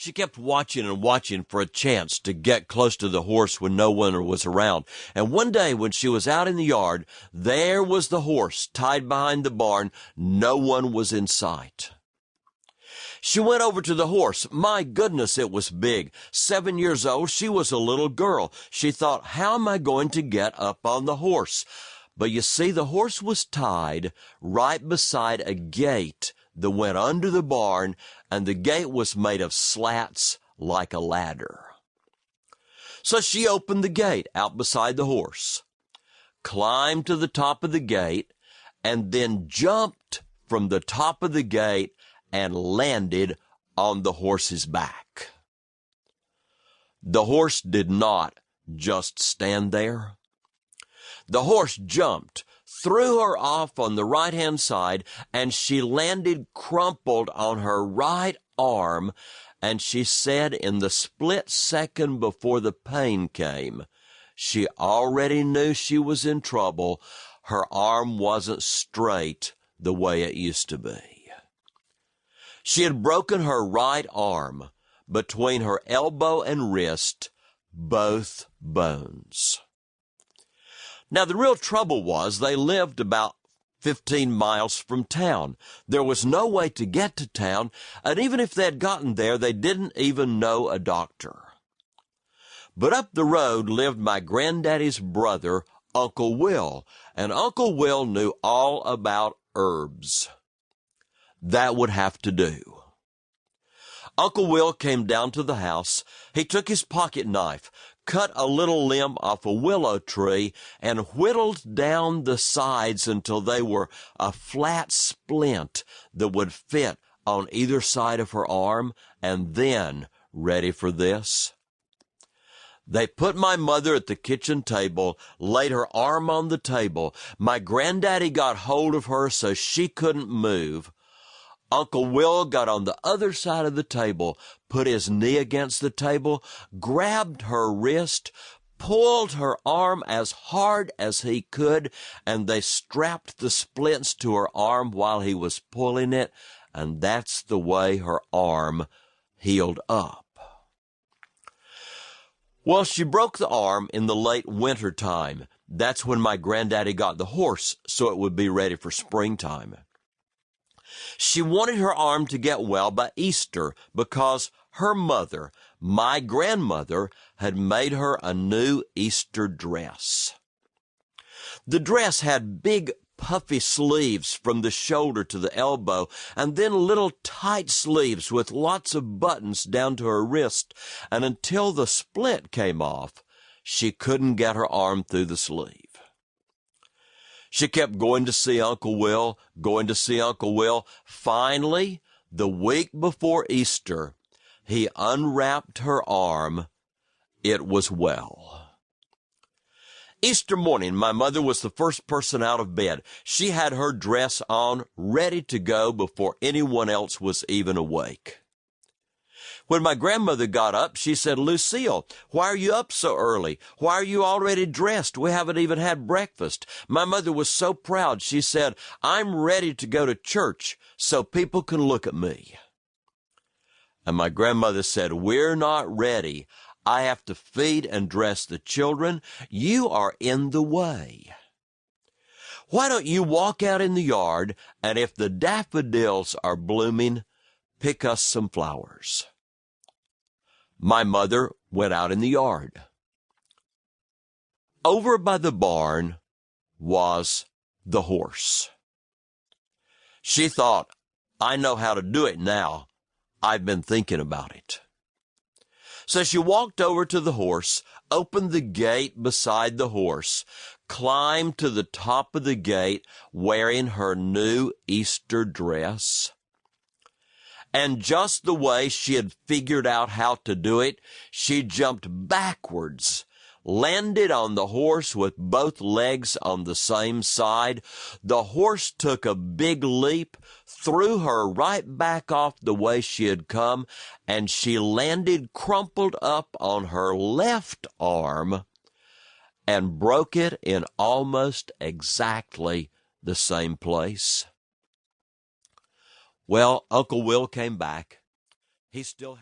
She kept watching and watching for a chance to get close to the horse when no one was around. And one day when she was out in the yard, there was the horse tied behind the barn. No one was in sight. She went over to the horse. My goodness, it was big. 7 years old, she was a little girl. She thought, how am I going to get up on the horse? But you see, the horse was tied right beside a gate that went under the barn, and the gate was made of slats like a ladder. So she opened the gate out beside the horse, climbed to the top of the gate, and then jumped from the top of the gate and landed on the horse's back. The horse did not just stand there. The horse jumped, threw her off on the right-hand side, and she landed crumpled on her right arm, and she said in the split second before the pain came, she already knew she was in trouble. Her arm wasn't straight the way it used to be. She had broken her right arm, between her elbow and wrist, both bones. Now, the real trouble was they lived about 15 miles from town. There was no way to get to town, and even if they had gotten there, they didn't even know a doctor. But up the road lived my granddaddy's brother, Uncle Will, and Uncle Will knew all about herbs. That would have to do. Uncle Will came down to the house. He took his pocket knife, cut a little limb off a willow tree, and whittled down the sides until they were a flat splint that would fit on either side of her arm, and then, ready for this, they put my mother at the kitchen table, laid her arm on the table. My granddaddy got hold of her so she couldn't move. Uncle Will got on the other side of the table, put his knee against the table, grabbed her wrist, pulled her arm as hard as he could, and they strapped the splints to her arm while he was pulling it, and that's the way her arm healed up. Well, she broke the arm in the late winter time. That's when my granddaddy got the horse so it would be ready for springtime. She wanted her arm to get well by Easter because her mother, my grandmother, had made her a new Easter dress. The dress had big puffy sleeves from the shoulder to the elbow, and then little tight sleeves with lots of buttons down to her wrist, and until the splint came off, she couldn't get her arm through the sleeve. She kept going to see Uncle Will, going to see Uncle Will. Finally, the week before Easter, he unwrapped her arm. It was well. Easter morning, my mother was the first person out of bed. She had her dress on, ready to go before anyone else was even awake. When my grandmother got up, she said, "Lucille, why are you up so early? Why are you already dressed? We haven't even had breakfast." My mother was so proud. She said, "I'm ready to go to church so people can look at me." And my grandmother said, "We're not ready. I have to feed and dress the children. You are in the way. Why don't you walk out in the yard, and if the daffodils are blooming, pick us some flowers." My mother went out in the yard. Over by the barn was the horse. She thought, "I know how to do it now. I've been thinking about it." So she walked over to the horse, opened the gate beside the horse, climbed to the top of the gate wearing her new Easter dress. And just the way she had figured out how to do it, she jumped backwards, landed on the horse with both legs on the same side. The horse took a big leap, threw her right back off the way she had come, and she landed crumpled up on her left arm and broke it in almost exactly the same place. Well, Uncle Will came back. He still